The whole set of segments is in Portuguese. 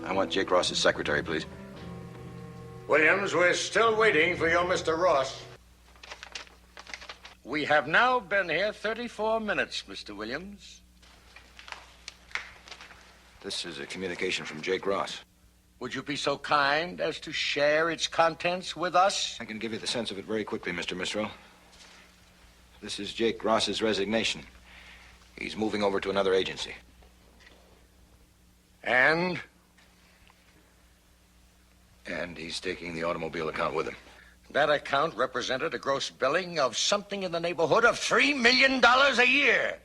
I want Jake Ross's secretary, please. Williams, we're still waiting for your Mr. Ross. We have now been here 34 minutes, Mr. Williams. This is a communication from Jake Ross. Would you be so kind as to share its contents with us? I can give you the sense of it very quickly, Mr. Misrell. This is Jake Ross's resignation. He's moving over to another agency. And he's taking the automobile account with him. that account represented a gross billing of something in the neighborhood of $3 million a year.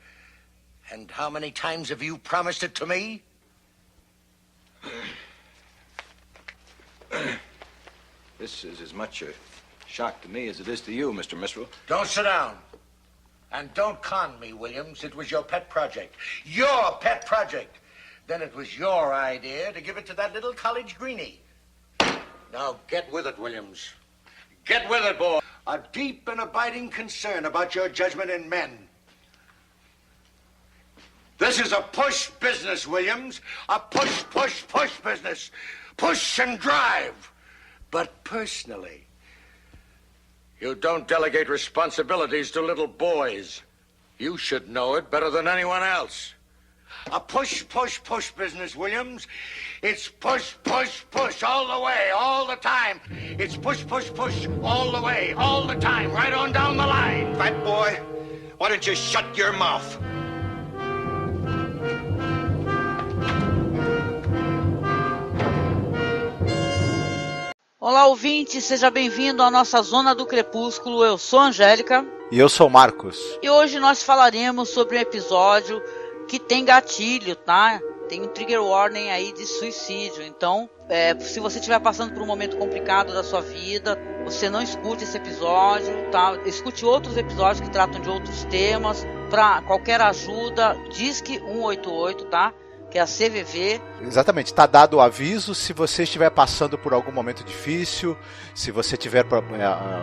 And how many times have you promised it to me? This is as much a shock to me as it is to you, Mr. Misrell. Don't sit down. And don't con me, Williams. It was your pet project. Your pet project. Then it was your idea to give it to that little college greenie. Now get with it, Williams. Get with it, boy. A deep and abiding concern about your judgment in men. This is a push business, Williams. A push business. Push and drive. But personally, you don't delegate responsibilities to little boys. You should know it better than anyone else. A push business, Williams. It's push all the way, all the time. It's push all the way, all the time, right on down the line. Fat boy, why don't you shut your mouth? Olá, ouvinte, seja bem-vindo à nossa Zona do Crepúsculo. Eu sou a Angélica. E eu sou o Marcos. E hoje nós falaremos sobre um episódio que tem gatilho, tá? Tem um trigger warning aí de suicídio. Então, se você estiver passando por um momento complicado da sua vida, você não escute esse episódio, tá? Escute outros episódios que tratam de outros temas. Para qualquer ajuda, Disque 188, tá? Que é a CVV. Exatamente, está dado o aviso. Se você estiver passando por algum momento difícil, se você tiver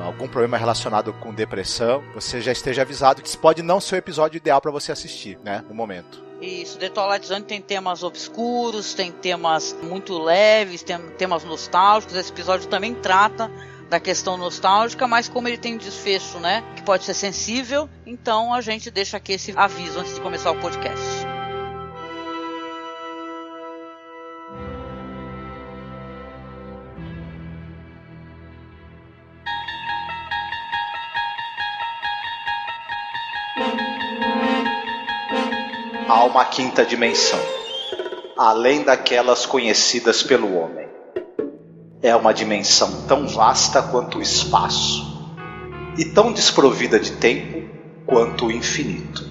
algum problema relacionado com depressão, você já esteja avisado que isso pode não ser o episódio ideal para você assistir, né, no momento. Isso, The Twilight Zone tem temas obscuros, tem temas muito leves, tem temas nostálgicos. Esse episódio também trata da questão nostálgica, mas como ele tem um desfecho, né, que pode ser sensível, então a gente deixa aqui esse aviso antes de começar o podcast. Há uma quinta dimensão, além daquelas conhecidas pelo homem. É uma dimensão tão vasta quanto o espaço, e tão desprovida de tempo quanto o infinito.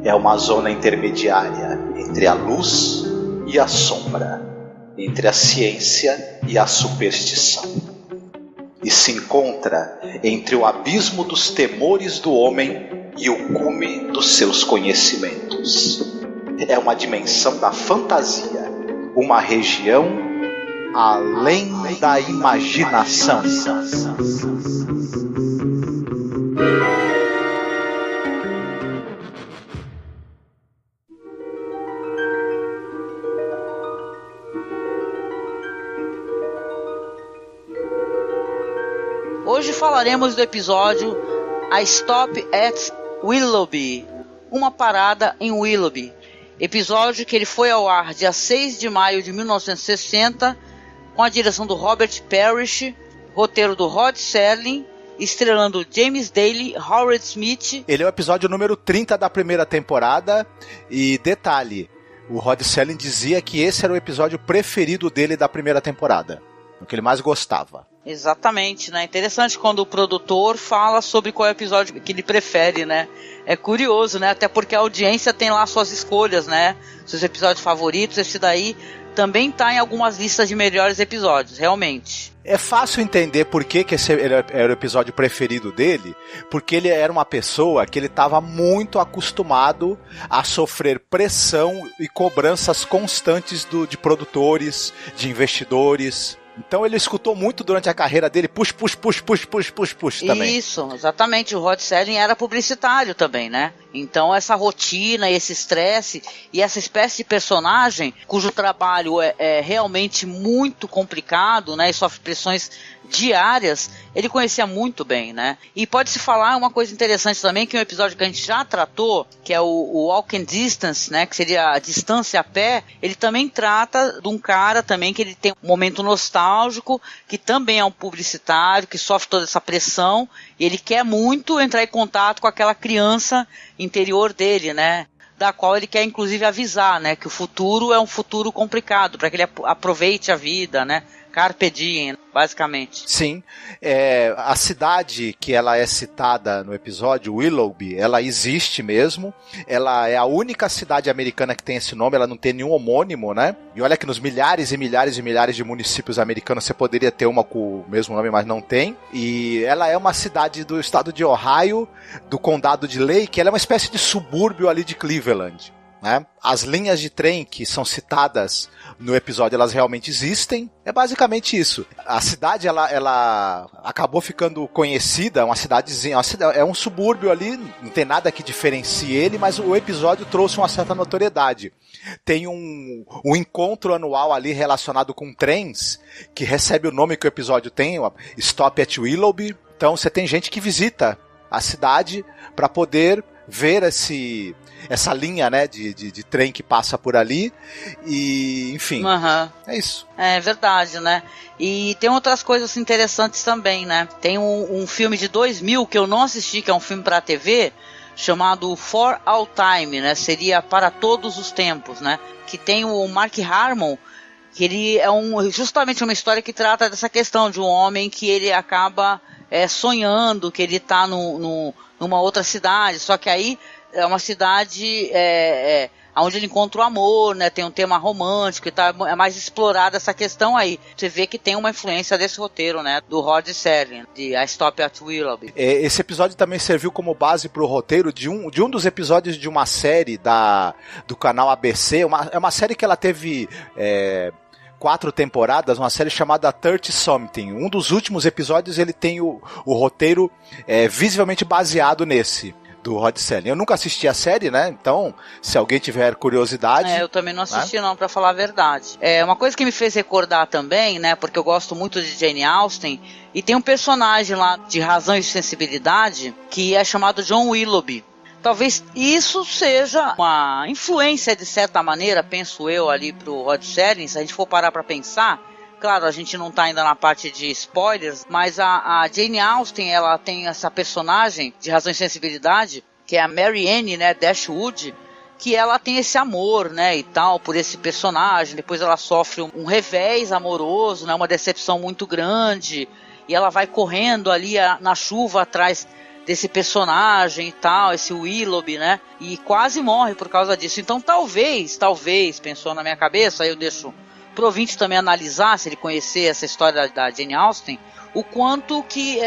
É uma zona intermediária entre a luz e a sombra, entre a ciência e a superstição. E se encontra entre o abismo dos temores do homem e o cume dos seus conhecimentos. É uma dimensão da fantasia, uma região além da imaginação. Hoje falaremos do episódio A Stop at Willoughby, uma parada em Willoughby, episódio que ele foi ao ar dia 6 de maio de 1960, com a direção do Robert Parrish, roteiro do Rod Serling, estrelando James Daly, Howard Smith. Ele é o episódio número 30 da primeira temporada, e detalhe, o Rod Serling dizia que esse era o episódio preferido dele da primeira temporada, o que ele mais gostava. Exatamente, né? Interessante quando o produtor fala sobre qual é o episódio que ele prefere, né? É curioso, né? Até porque a audiência tem lá suas escolhas, né? Seus episódios favoritos. Esse daí também tá em algumas listas de melhores episódios, realmente. É fácil entender por que esse era o episódio preferido dele, porque ele era uma pessoa que ele estava muito acostumado a sofrer pressão e cobranças constantes de produtores, de investidores, Então ele escutou muito durante a carreira dele, push também. Isso, exatamente. O Rod Serling era publicitário também, né? Então essa rotina, esse estresse e essa espécie de personagem cujo trabalho é realmente muito complicado, né? E sofre pressões diárias, ele conhecia muito bem, né? E pode-se falar uma coisa interessante também, que é um episódio que a gente já tratou, que é o Walking Distance, né? Que seria a distância a pé. Ele também trata de um cara também que ele tem um momento nostálgico, que também é um publicitário, que sofre toda essa pressão, e ele quer muito entrar em contato com aquela criança interior dele, né? Da qual ele quer inclusive avisar, né? Que o futuro é um futuro complicado, para que ele aproveite a vida, né? Carpe diem, basicamente. Sim, a cidade que ela é citada no episódio, Willoughby, ela existe mesmo, ela é a única cidade americana que tem esse nome, ela não tem nenhum homônimo, né? E olha que nos milhares e milhares e milhares de municípios americanos você poderia ter uma com o mesmo nome, mas não tem. E ela é uma cidade do estado de Ohio, do condado de Lake, ela é uma espécie de subúrbio ali de Cleveland, né? As linhas de trem que são citadas no episódio, elas realmente existem. É basicamente isso. A cidade, ela acabou ficando conhecida, uma cidadezinha, é um subúrbio ali, não tem nada que diferencie ele, mas o episódio trouxe uma certa notoriedade. Tem um encontro anual ali relacionado com trens, que recebe o nome que o episódio tem, Stop at Willoughby. Então você tem gente que visita a cidade para poder ver essa linha, né, de trem que passa por ali, e enfim, é isso. É verdade, né? E tem outras coisas interessantes também, né? Tem um filme de 2000 que eu não assisti, que é um filme para TV, chamado For All Time, né? Seria Para Todos os Tempos, né? Que tem o Mark Harmon, que ele é justamente uma história que trata dessa questão de um homem que ele acaba sonhando que ele está numa outra cidade, só que aí é uma cidade onde ele encontra o amor, né? Tem um tema romântico e tal, é mais explorada essa questão aí. Você vê que tem uma influência desse roteiro, né? Do Rod Serling, de A Stop at Willoughby. Esse episódio também serviu como base para o roteiro de um dos episódios de uma série do canal ABC. É uma série que ela teve 4 temporadas, uma série chamada 30 Something. Um dos últimos episódios ele tem o roteiro visivelmente baseado nesse, do Rod Serling. Eu nunca assisti a série, né? Então, se alguém tiver curiosidade... eu também não assisti, não, pra falar a verdade. Uma coisa que me fez recordar também, né? Porque eu gosto muito de Jane Austen, e tem um personagem lá de Razão e Sensibilidade que é chamado John Willoughby. Talvez isso seja uma influência, de certa maneira, penso eu, ali pro Rod Serling, se a gente for parar pra pensar. Claro, a gente não está ainda na parte de spoilers, mas a Jane Austen, ela tem essa personagem de Razão e Sensibilidade, que é a Mary Ann, né, Dashwood, que ela tem esse amor, né, e tal, por esse personagem. Depois ela sofre um revés amoroso, né, uma decepção muito grande, e ela vai correndo ali na chuva atrás desse personagem e tal, esse Willoughby, né, e quase morre por causa disso. Então talvez, pensou na minha cabeça, aí eu deixo pro ouvinte também analisar, se ele conhecer essa história da Jane Austen, o quanto que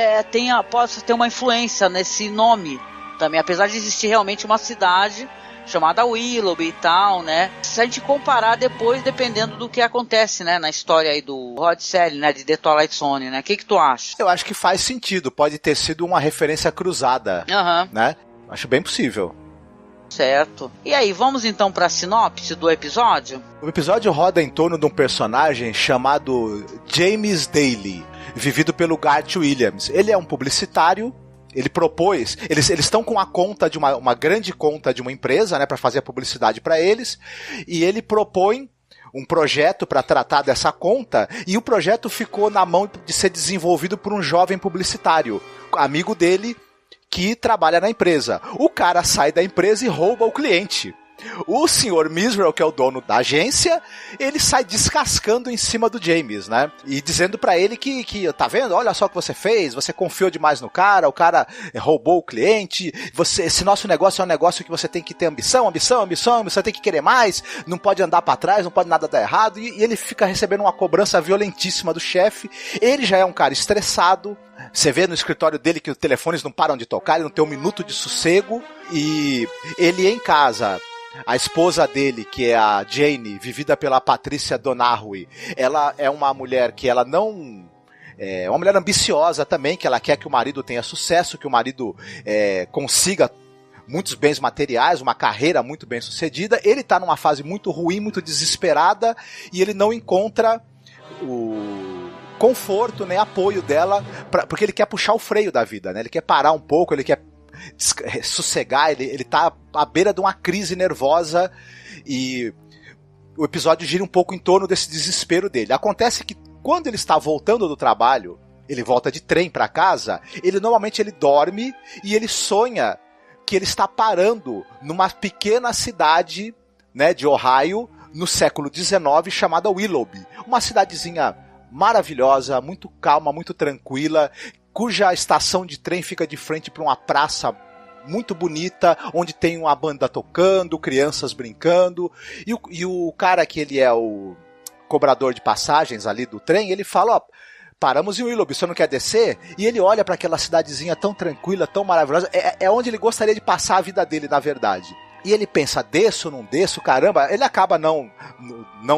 possa ter uma influência nesse nome também, apesar de existir realmente uma cidade chamada Willoughby e tal, né? Se a gente comparar depois, dependendo do que acontece, né, na história aí do Rod Serling, né, de The Twilight Zone, né? O que tu acha? Eu acho que faz sentido, pode ter sido uma referência cruzada, né? Acho bem possível. Certo. E aí, vamos então para a sinopse do episódio? O episódio roda em torno de um personagem chamado James Daly, vivido pelo Garth Williams. Ele é um publicitário, ele propôs... Eles estão com a conta de uma grande conta de uma empresa, né, para fazer a publicidade para eles, e ele propõe um projeto para tratar dessa conta, e o projeto ficou na mão de ser desenvolvido por um jovem publicitário, amigo dele, que trabalha na empresa. O cara sai da empresa e rouba o cliente. O Sr. Misrel, que é o dono da agência, ele sai descascando em cima do James, né? E dizendo pra ele que tá vendo? Olha só o que você fez, você confiou demais no cara, o cara roubou o cliente, esse nosso negócio é um negócio que você tem que ter ambição, você tem que querer mais, não pode andar pra trás, não pode nada dar errado, e ele fica recebendo uma cobrança violentíssima do chefe. Ele já é um cara estressado, você vê no escritório dele que os telefones não param de tocar, ele não tem um minuto de sossego, e ele em casa A esposa dele, que é a Jane, vivida pela Patrícia Donahue, ela é uma mulher que ela não... É uma mulher ambiciosa também, que ela quer que o marido tenha sucesso, que o marido consiga muitos bens materiais, uma carreira muito bem sucedida. Ele está numa fase muito ruim, muito desesperada, e ele não encontra o conforto, nem apoio dela, porque ele quer puxar o freio da vida, né? Ele quer parar um pouco, ele quer sossegar, ele tá à beira de uma crise nervosa, e o episódio gira um pouco em torno desse desespero dele. Acontece que quando ele está voltando do trabalho, ele volta de trem para casa, normalmente ele dorme e ele sonha que ele está parando numa pequena cidade, né, de Ohio, no século XIX, chamada Willoughby. Uma cidadezinha maravilhosa, muito calma, muito tranquila, cuja estação de trem fica de frente para uma praça muito bonita, onde tem uma banda tocando, crianças brincando, e o cara que ele é o cobrador de passagens ali do trem, ele fala, ó, paramos em Willoughby, você não quer descer? E ele olha para aquela cidadezinha tão tranquila, tão maravilhosa, é onde ele gostaria de passar a vida dele, na verdade. E ele pensa, desço, não desço, caramba, ele acaba não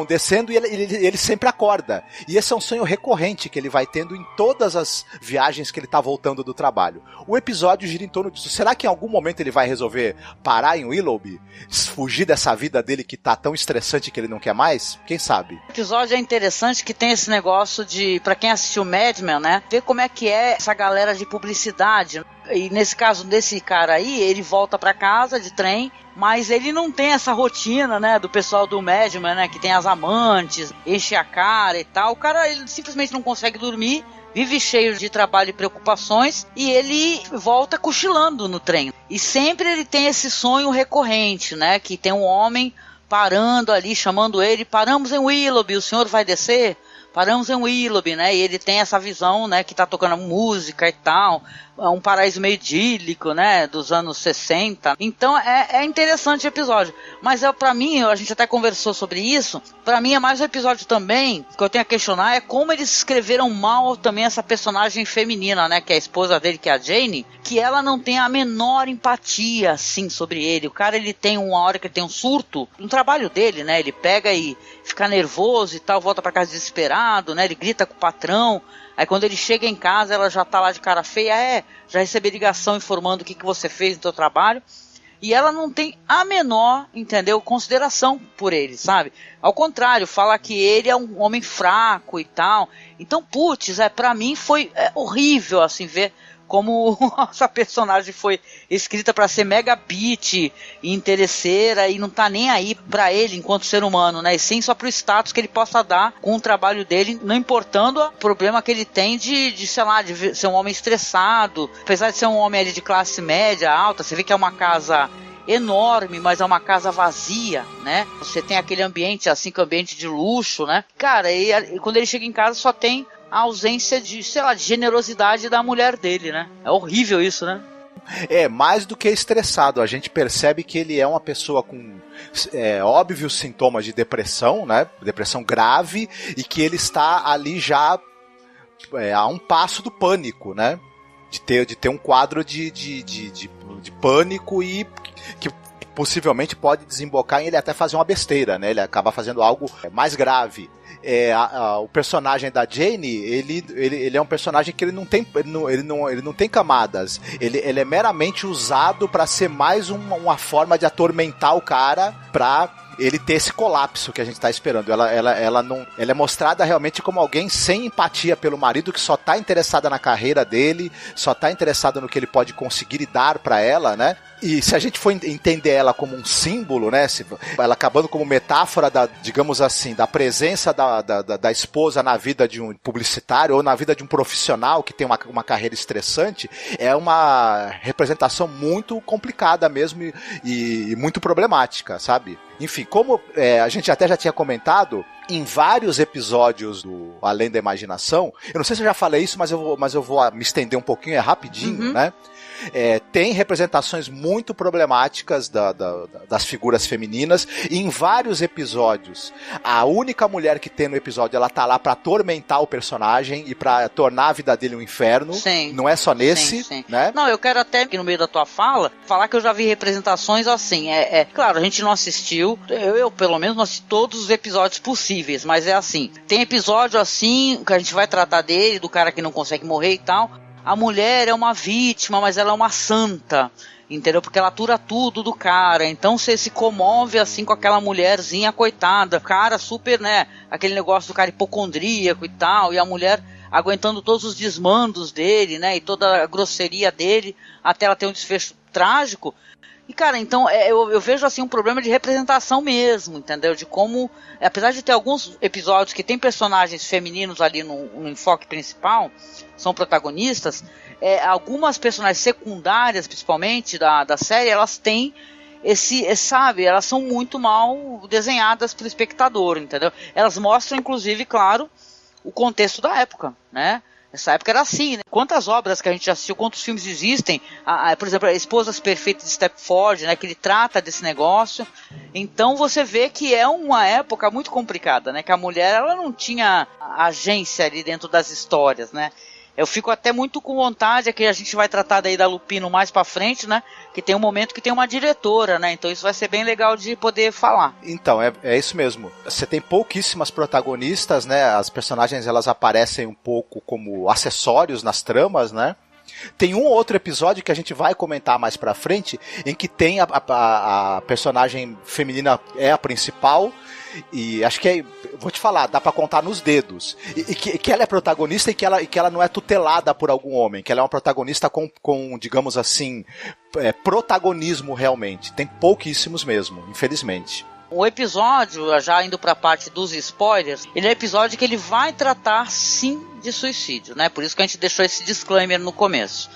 descendo e ele sempre acorda. E esse é um sonho recorrente que ele vai tendo em todas as viagens que ele está voltando do trabalho. O episódio gira em torno disso. Será que em algum momento ele vai resolver parar em Willoughby? Fugir dessa vida dele que tá tão estressante que ele não quer mais? Quem sabe? O episódio é interessante que tem esse negócio de, pra quem assistiu Mad Men, né, ver como é que é essa galera de publicidade. E nesse caso desse cara aí, ele volta pra casa de trem, mas ele não tem essa rotina, né, do pessoal do Mad Men, né, que tem as amantes, enche a cara e tal. O cara, ele simplesmente não consegue dormir, vive cheio de trabalho e preocupações, e ele volta cochilando no trem. E sempre ele tem esse sonho recorrente, né, que tem um homem parando ali, chamando ele, paramos em Willoughby, o senhor vai descer? Paramos em Willoughby, né, e ele tem essa visão, né, que tá tocando música e tal, é um paraíso meio idílico, né, dos anos 60. Então é interessante o episódio, mas pra mim, a gente até conversou sobre isso, pra mim é mais um episódio também, que eu tenho a questionar, é como eles escreveram mal também essa personagem feminina, né, que é a esposa dele, que é a Jane, que ela não tem a menor empatia, assim, sobre ele. O cara, ele tem uma hora que ele tem um surto no trabalho dele, né, ele pega e fica nervoso e tal, volta pra casa desesperado, né, ele grita com o patrão. Aí quando ele chega em casa, ela já tá lá de cara feia, já recebi ligação informando o que você fez no seu trabalho. E ela não tem a menor, entendeu, consideração por ele, sabe? Ao contrário, fala que ele é um homem fraco e tal. Então, putz, pra mim foi horrível, assim, ver como essa personagem foi escrita para ser mega bitch e interesseira e não tá nem aí pra ele enquanto ser humano, né? E sim só pro status que ele possa dar com o trabalho dele, não importando o problema que ele tem de sei lá, de ser um homem estressado. Apesar de ser um homem ali de classe média, alta, você vê que é uma casa enorme, mas é uma casa vazia, né? Você tem aquele ambiente, assim, que é um ambiente de luxo, né? Cara, e quando ele chega em casa só tem a ausência de, sei lá, de generosidade da mulher dele, né? É horrível isso, né? Mais do que estressado. A gente percebe que ele é uma pessoa com óbvios sintomas de depressão, né? Depressão grave, e que ele está ali já a um passo do pânico, né? De ter um quadro de pânico e que possivelmente pode desembocar em ele até fazer uma besteira, né? Ele acaba fazendo algo mais grave. O personagem da Jane, ele é um personagem que ele não tem camadas. Ele é meramente usado para ser mais uma forma de atormentar o cara, pra ele ter esse colapso que a gente tá esperando. Ela é mostrada realmente como alguém sem empatia pelo marido, que só tá interessada na carreira dele, só tá interessada no que ele pode conseguir dar pra ela, né? E se a gente for entender ela como um símbolo, né, ela acabando como metáfora digamos assim, da presença da esposa na vida de um publicitário ou na vida de um profissional que tem uma carreira estressante, é uma representação muito complicada mesmo e muito problemática, sabe? Enfim, como a gente até já tinha comentado, em vários episódios do Além da Imaginação, eu não sei se eu já falei isso, mas eu vou me estender um pouquinho, rapidinho, né? tem representações muito problemáticas das figuras femininas, e em vários episódios, a única mulher que tem no episódio, ela tá lá pra atormentar o personagem e pra tornar a vida dele um inferno. Sim. Não é só nesse, Sim. né? Não, eu quero até, que no meio da tua fala, falar que eu já vi representações assim. Claro, a gente não assistiu, eu pelo menos não assisti todos os episódios possíveis, mas é assim. Tem episódio assim, que a gente vai tratar dele, do cara que não consegue morrer e tal. A mulher é uma vítima, mas ela é uma santa, entendeu? Porque ela atura tudo do cara. Então você se comove assim com aquela mulherzinha coitada. O cara super, né? Aquele negócio do cara hipocondríaco e tal. E a mulher aguentando todos os desmandos dele, né? E toda a grosseria dele, até ela ter um desfecho trágico. E, cara, então, eu vejo, assim, um problema de representação mesmo, entendeu? De como, apesar de ter alguns episódios que tem personagens femininos ali no enfoque principal, são protagonistas, algumas personagens secundárias, principalmente, da série, elas têm sabe, elas são muito mal desenhadas pelo espectador, entendeu? Elas mostram, inclusive, claro, o contexto da época, né? Essa época era assim, né? Quantas obras que a gente já assistiu, quantos filmes existem, por exemplo, a Esposas Perfeitas de Stepford, né, que ele trata desse negócio. Então você vê que é uma época muito complicada, né, que a mulher, ela não tinha agência ali dentro das histórias, né. Eu fico até muito com vontade, que a gente vai tratar daí da Lupino mais pra frente, né? Que tem um momento que tem uma diretora, né? Então isso vai ser bem legal de poder falar. Então, é isso mesmo. Você tem pouquíssimas protagonistas, né? As personagens, elas aparecem um pouco como acessórios nas tramas, né? Tem um outro episódio que a gente vai comentar mais pra frente, em que tem a personagem feminina é a principal, e acho que vou te falar, dá pra contar nos dedos, e que ela é protagonista e que ela não é tutelada por algum homem, que ela é uma protagonista com digamos assim, protagonismo realmente. Tem pouquíssimos mesmo, infelizmente. O episódio, já indo para a parte dos spoilers, ele é um episódio que ele vai tratar sim de suicídio, né? Por isso que a gente deixou esse disclaimer no começo.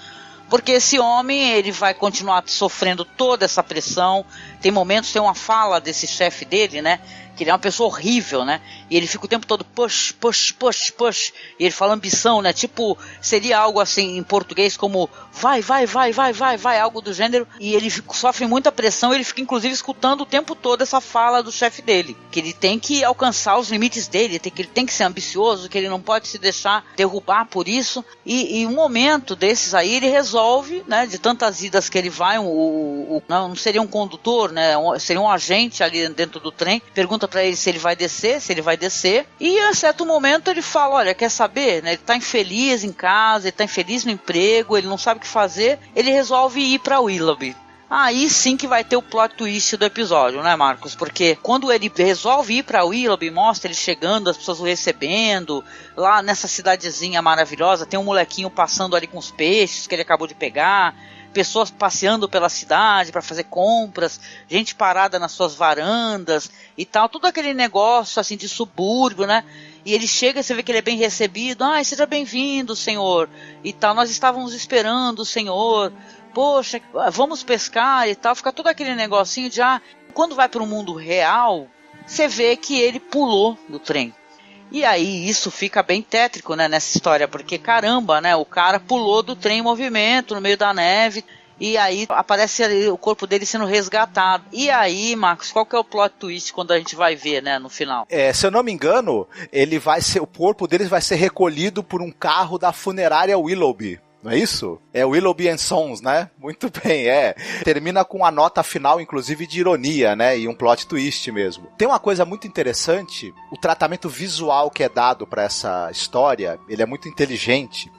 Porque esse homem, ele vai continuar sofrendo toda essa pressão. Tem momentos, tem uma fala desse chefe dele, né? Que ele é uma pessoa horrível, né? E ele fica o tempo todo push, push, push, push. E ele fala ambição, né? Tipo, seria algo assim em português como vai, vai, vai, vai, vai, vai, algo do gênero. E ele sofre muita pressão, ele fica inclusive escutando o tempo todo essa fala do chefe dele. Que ele tem que alcançar os limites dele, que ele tem que ser ambicioso, que ele não pode se deixar derrubar por isso. E um momento desses aí, ele resolve, né? De tantas idas que ele vai, não seria um condutor, né? Seria um agente ali dentro do trem, pergunta pra ele se ele vai descer, e em certo momento ele fala, olha, quer saber, né, ele tá infeliz em casa, ele tá infeliz no emprego, ele não sabe o que fazer, ele resolve ir pra Willoughby. Aí sim que vai ter o plot twist do episódio, né, Marcos? Porque quando ele resolve ir pra Willoughby, mostra ele chegando, as pessoas o recebendo, lá nessa cidadezinha maravilhosa, tem um molequinho passando ali com os peixes que ele acabou de pegar, pessoas passeando pela cidade para fazer compras, gente parada nas suas varandas e tal, tudo aquele negócio assim de subúrbio, né? E ele chega e você vê que ele é bem recebido, seja bem-vindo, senhor, e tal, nós estávamos esperando o senhor, poxa, vamos pescar e tal, fica todo aquele negocinho de, quando vai para o mundo real, você vê que ele pulou do trem. E aí isso fica bem tétrico, né, nessa história, porque caramba, né, o cara pulou do trem em movimento no meio da neve, e aí aparece ali o corpo dele sendo resgatado. E aí, Marcos, qual que é o plot twist quando a gente vai ver, né, no final? Se eu não me engano, o corpo dele vai ser recolhido por um carro da funerária Willoughby. Não é isso? É Willoughby & Sons, né? Muito bem, Termina com a nota final, inclusive, de ironia, né? E um plot twist mesmo. Tem uma coisa muito interessante, o tratamento visual que é dado pra essa história, ele é muito inteligente.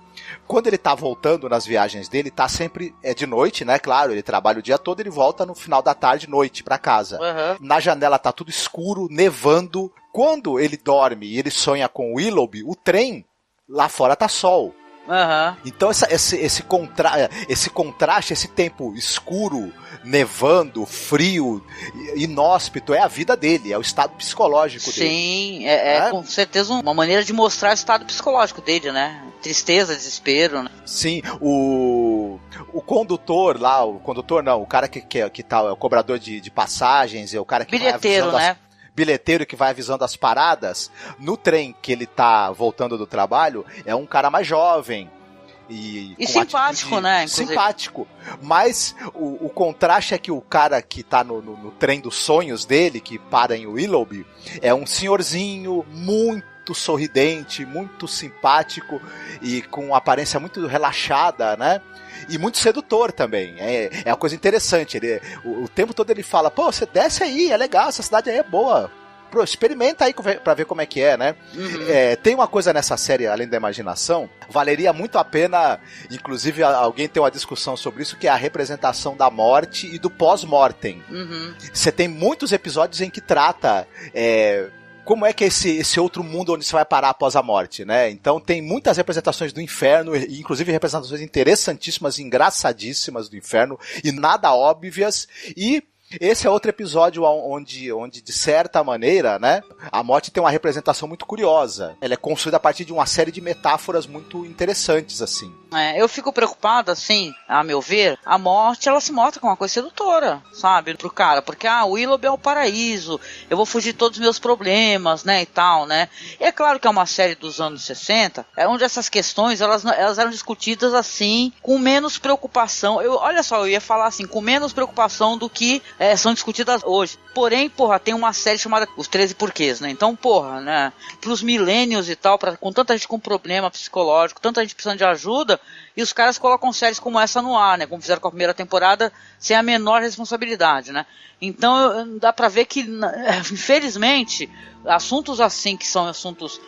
Quando ele tá voltando nas viagens dele, tá sempre de noite, né? Claro, ele trabalha o dia todo, ele volta no final da tarde, noite, pra casa. Uhum. Na janela tá tudo escuro, nevando. Quando ele dorme e ele sonha com Willoughby, o trem lá fora tá sol. Uhum. Então esse contraste, esse tempo escuro, nevando, frio, inóspito, é a vida dele, é o estado psicológico dele. Sim, com certeza uma maneira de mostrar o estado psicológico dele, né? Tristeza, desespero, né? Sim, o condutor lá, o cara que tá, é o cobrador de passagens, é o cara que bilheteiro, vai né? Bilheteiro que vai avisando as paradas, no trem que ele tá voltando do trabalho, é um cara mais jovem. E com simpático, né? Inclusive. Simpático. Mas o contraste é que o cara que tá no trem dos sonhos dele, que para em Willoughby, é um senhorzinho muito sorridente, muito simpático e com uma aparência muito relaxada, né? E muito sedutor também. É uma coisa interessante. O tempo todo ele fala, pô, você desce aí, é legal, essa cidade aí é boa. Pô, experimenta aí pra ver como é que é, né? Uhum. Tem uma coisa nessa série, além da imaginação, valeria muito a pena, inclusive alguém ter uma discussão sobre isso, que é a representação da morte e do pós-mortem. Uhum. Você tem muitos episódios em que trata... como é que é esse outro mundo onde você vai parar após a morte, né? Então tem muitas representações do inferno, inclusive representações interessantíssimas, engraçadíssimas do inferno, e nada óbvias, e esse é outro episódio onde, de certa maneira, né, a morte tem uma representação muito curiosa. Ela é construída a partir de uma série de metáforas muito interessantes, assim. Eu fico preocupada, assim, a meu ver, a morte, ela se mostra como uma coisa sedutora, sabe, pro cara, porque, o Willoughby é o paraíso, eu vou fugir de todos os meus problemas, né, e tal, né. E é claro que é uma série dos anos 60, onde essas questões, elas eram discutidas, assim, com menos preocupação. Olha só, eu ia falar assim, com menos preocupação do que são discutidas hoje. Porém, porra, tem uma série chamada Os 13 Porquês, né? Então, porra, né? Pros millennials e tal, com tanta gente com problema psicológico, tanta gente precisando de ajuda, e os caras colocam séries como essa no ar, né? Como fizeram com a primeira temporada, sem a menor responsabilidade, né? Então, dá pra ver que, infelizmente, assuntos assim, que são assuntos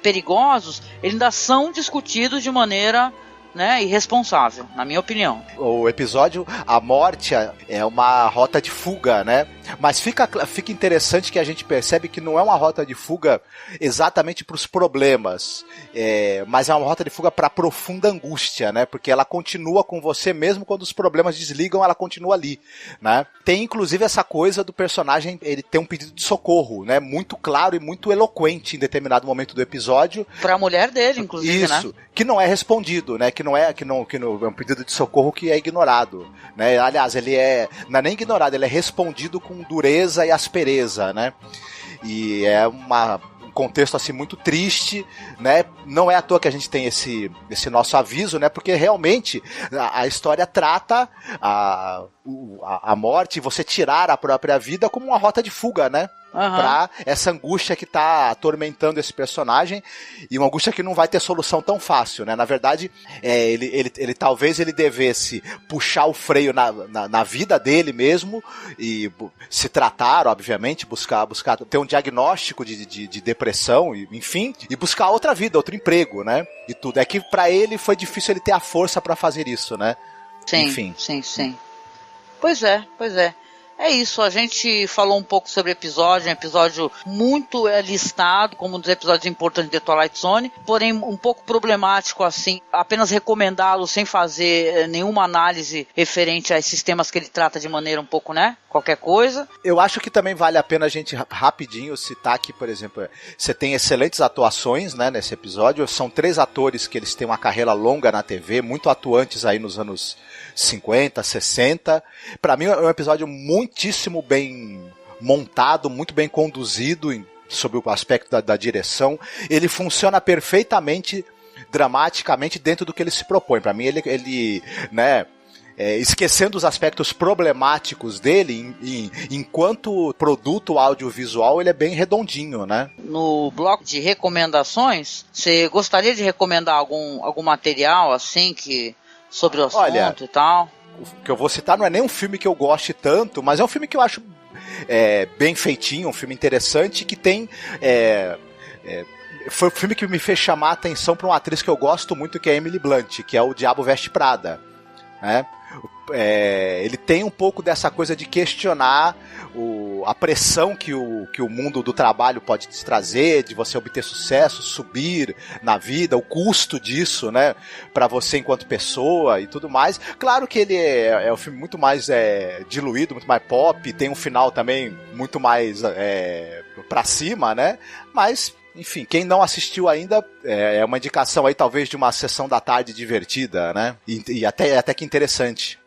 perigosos, eles ainda são discutidos de maneira... né, irresponsável, na minha opinião. O episódio, a morte é uma rota de fuga, né? Mas fica interessante que a gente percebe que não é uma rota de fuga exatamente para os problemas, mas é uma rota de fuga para profunda angústia, né? Porque ela continua com você mesmo quando os problemas desligam, ela continua ali, né? Tem inclusive essa coisa do personagem, ele tem um pedido de socorro, né? Muito claro e muito eloquente em determinado momento do episódio. Para a mulher dele, inclusive, isso, né? Que não é respondido, né? Que é um pedido de socorro que é ignorado, né? Aliás, não é nem ignorado, ele é respondido com dureza e aspereza, né? E é um contexto assim muito triste, né? Não é à toa que a gente tem esse nosso aviso, né? Porque realmente a história trata a morte e você tirar a própria vida como uma rota de fuga, né? Pra essa angústia que tá atormentando esse personagem, e uma angústia que não vai ter solução tão fácil, né? Na verdade, ele talvez ele devesse puxar o freio na vida dele mesmo e se tratar, obviamente, buscar ter um diagnóstico de depressão, enfim, e buscar outra vida, outro emprego, né? E tudo. É que pra ele foi difícil ele ter a força pra fazer isso, né? Sim, enfim. Sim. Pois é. É isso, a gente falou um pouco sobre o episódio, um episódio muito listado como um dos episódios importantes de The Twilight Zone, porém um pouco problemático assim, apenas recomendá-lo sem fazer nenhuma análise referente a esses temas que ele trata de maneira um pouco, né, qualquer coisa. Eu acho que também vale a pena a gente rapidinho citar que, por exemplo, você tem excelentes atuações, né, nesse episódio, são 3 atores que eles têm uma carreira longa na TV, muito atuantes aí nos anos 50, 60. Pra mim é um episódio muitíssimo bem montado, muito bem conduzido sob o aspecto da direção. Ele funciona perfeitamente, dramaticamente, dentro do que ele se propõe. Pra mim ele né, esquecendo os aspectos problemáticos dele, enquanto produto audiovisual, ele é bem redondinho, né? No bloco de recomendações, você gostaria de recomendar algum material assim sobre o assunto e tal? O que eu vou citar não é nem um filme que eu goste tanto, mas é um filme que eu acho bem feitinho, um filme interessante, que tem... foi um filme que me fez chamar a atenção para uma atriz que eu gosto muito, que é Emily Blunt, que é o Diabo Veste Prada, né? Ele tem um pouco dessa coisa de questionar a pressão que o mundo do trabalho pode te trazer, de você obter sucesso, subir na vida, o custo disso, né, pra você enquanto pessoa e tudo mais. Claro que ele é um filme muito mais diluído, muito mais pop, tem um final também muito mais pra cima, né, mas... Enfim, quem não assistiu ainda, é uma indicação aí talvez de uma sessão da tarde divertida, né? E até que interessante.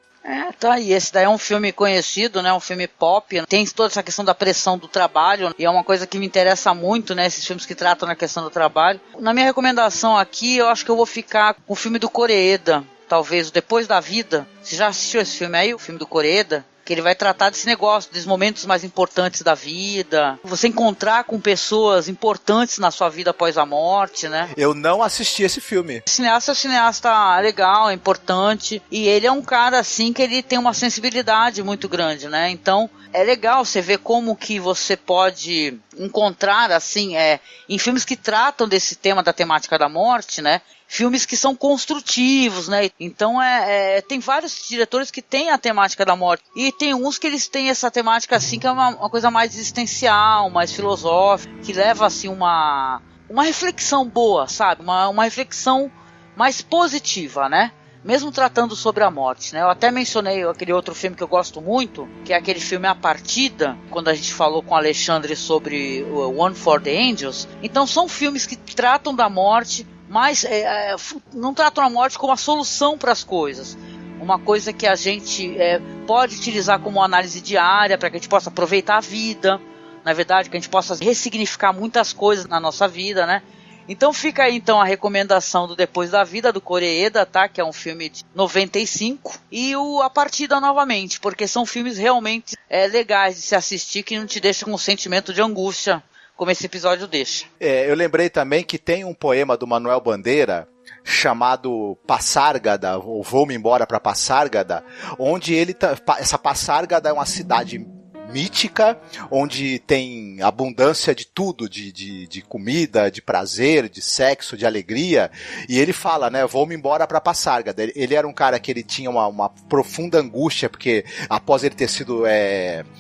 Tá aí. Esse daí é um filme conhecido, né? Um filme pop. Tem toda essa questão da pressão do trabalho. E é uma coisa que me interessa muito, né? Esses filmes que tratam na questão do trabalho. Na minha recomendação aqui, eu acho que eu vou ficar com o filme do Koreeda. Talvez o Depois da Vida. Você já assistiu esse filme aí? O filme do Koreeda? Que ele vai tratar desse negócio, dos momentos mais importantes da vida. Você encontrar com pessoas importantes na sua vida após a morte, né? Eu não assisti esse filme. O cineasta é um cineasta legal, é importante. E ele é um cara, assim, que ele tem uma sensibilidade muito grande, né? Então, é legal você ver como que você pode encontrar, assim, em filmes que tratam desse tema, da temática da morte, né? Filmes que são construtivos, né? Então, tem vários diretores que têm a temática da morte. E tem uns que eles têm essa temática, assim, que é uma coisa mais existencial, mais filosófica, que leva, assim, uma reflexão boa, sabe? Uma reflexão mais positiva, né? Mesmo tratando sobre a morte, né? Eu até mencionei aquele outro filme que eu gosto muito, que é aquele filme A Partida, quando a gente falou com o Alexandre sobre o One for the Angels. Então, são filmes que tratam da morte, mas não tratam a morte como a solução para as coisas. Uma coisa que a gente pode utilizar como análise diária para que a gente possa aproveitar a vida, na verdade, que a gente possa ressignificar muitas coisas na nossa vida, né? Então fica aí então a recomendação do Depois da Vida, do Koreeda, tá? Que é um filme de 95, e o A Partida novamente, porque são filmes realmente legais de se assistir, que não te deixam com um sentimento de angústia, como esse episódio deixa. Eu lembrei também que tem um poema do Manuel Bandeira chamado Passárgada, ou Vou-me embora para Passárgada, onde essa Passárgada é uma cidade mítica, onde tem abundância de tudo, de comida, de prazer, de sexo, de alegria, e ele fala, né, vou-me embora para Passárgada. Ele era um cara que ele tinha uma profunda angústia, porque após ele ter sido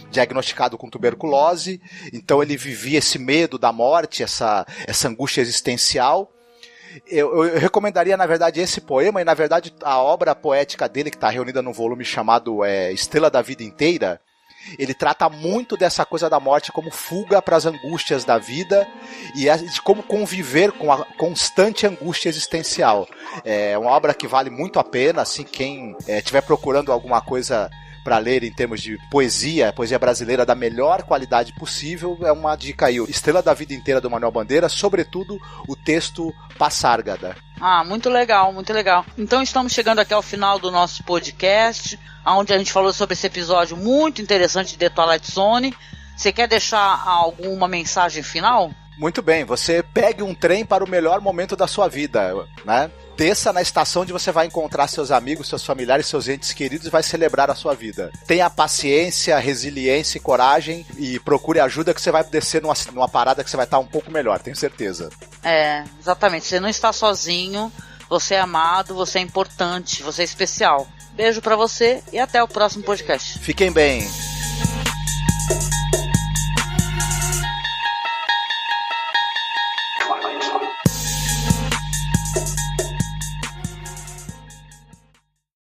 diagnosticado com tuberculose, então ele vivia esse medo da morte, essa angústia existencial. Eu recomendaria, na verdade, esse poema, e na verdade a obra poética dele, que está reunida num volume chamado Estrela da Vida Inteira. Ele trata muito dessa coisa da morte como fuga para as angústias da vida e de como conviver com a constante angústia existencial. É uma obra que vale muito a pena, assim, quem estiver procurando alguma coisa para ler em termos de poesia brasileira da melhor qualidade possível, é uma dica aí. Estrela da Vida Inteira, do Manuel Bandeira, sobretudo o texto Passárgada. Muito legal, muito legal. Então estamos chegando aqui ao final do nosso podcast, onde a gente falou sobre esse episódio muito interessante de The Twilight Zone. Você quer deixar alguma mensagem final? Muito bem, você pegue um trem para o melhor momento da sua vida, né? Desça na estação onde você vai encontrar seus amigos, seus familiares, seus entes queridos e vai celebrar a sua vida. Tenha paciência, resiliência e coragem e procure ajuda, que você vai descer numa parada que você vai estar um pouco melhor, tenho certeza. Exatamente. Você não está sozinho, você é amado, você é importante, você é especial. Beijo pra você e até o próximo podcast. Fiquem bem. Twilight Zone.